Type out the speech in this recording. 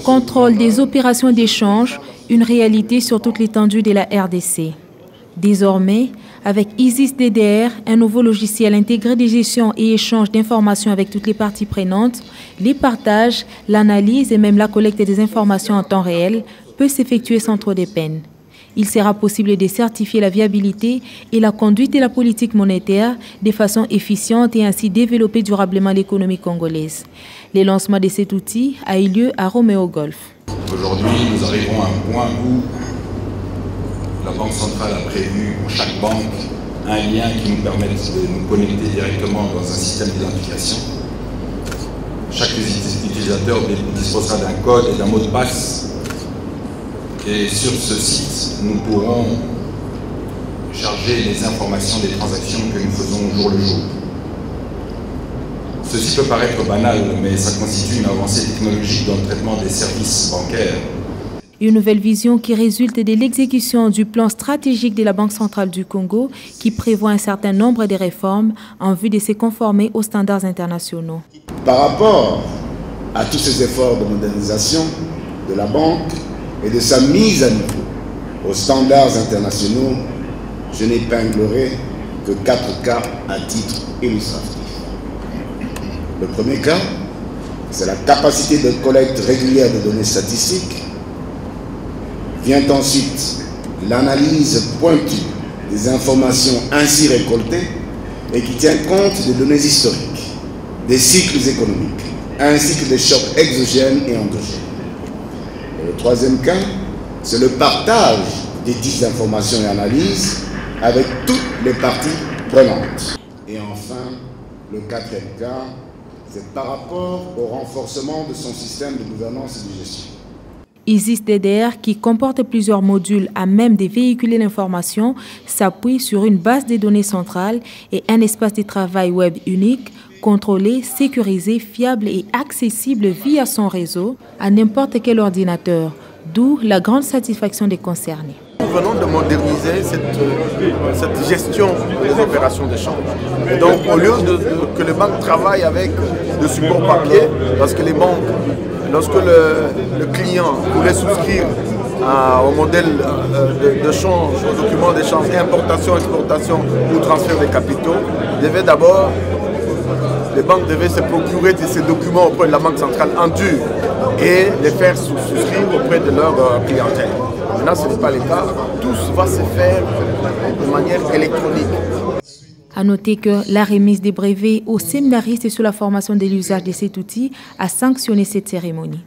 Contrôle des opérations d'échange, une réalité sur toute l'étendue de la RDC. Désormais, avec Isis DDR, un nouveau logiciel intégré de gestion et échange d'informations avec toutes les parties prenantes, les partages, l'analyse et même la collecte des informations en temps réel peut s'effectuer sans trop de peine. Il sera possible de certifier la viabilité et la conduite de la politique monétaire de façon efficiente et ainsi développer durablement l'économie congolaise. Le lancement de cet outil a eu lieu à Roméo Golf. Aujourd'hui, nous arrivons à un point où la Banque centrale a prévu pour chaque banque un lien qui nous permette de nous connecter directement dans un système d'identification. Chaque utilisateur disposera d'un code et d'un mot de passe. Et sur ce site, nous pourrons charger les informations des transactions que nous faisons au jour le jour. Ceci peut paraître banal, mais ça constitue une avancée technologique dans le traitement des services bancaires. Une nouvelle vision qui résulte de l'exécution du plan stratégique de la Banque centrale du Congo qui prévoit un certain nombre de réformes en vue de se conformer aux standards internationaux. Par rapport à tous ces efforts de modernisation de la banque et de sa mise à niveau aux standards internationaux, je n'épinglerai que 4 cas à titre illustratif. Le premier cas, c'est la capacité de collecte régulière de données statistiques. Vient ensuite l'analyse pointue des informations ainsi récoltées et qui tient compte des données historiques, des cycles économiques, ainsi que des chocs exogènes et endogènes. Et le troisième cas, c'est le partage des dites informations et analyses avec toutes les parties prenantes. Et enfin, le quatrième cas, c'est par rapport au renforcement de son système de gouvernance et de gestion. Isis DDR, qui comporte plusieurs modules à même de véhiculer l'information, s'appuie sur une base de données centrale et un espace de travail web unique, contrôlé, sécurisé, fiable et accessible via son réseau à n'importe quel ordinateur, d'où la grande satisfaction des concernés. Nous venons de moderniser cette gestion des opérations d'échange. Donc au lieu que les banques travaillent avec le support papier, parce que les banques, lorsque le client voulait souscrire au modèle de change, au document d'échange, importation, exportation ou transfert des capitaux, les banques devaient se procurer ces documents auprès de la Banque centrale en dur et les faire souscrire auprès de leur clientèle. Maintenant, ce n'est pas le cas. Tout va se faire de manière électronique. À noter que la remise des brevets aux séminaristes sur la formation de l'usage de cet outil a sanctionné cette cérémonie.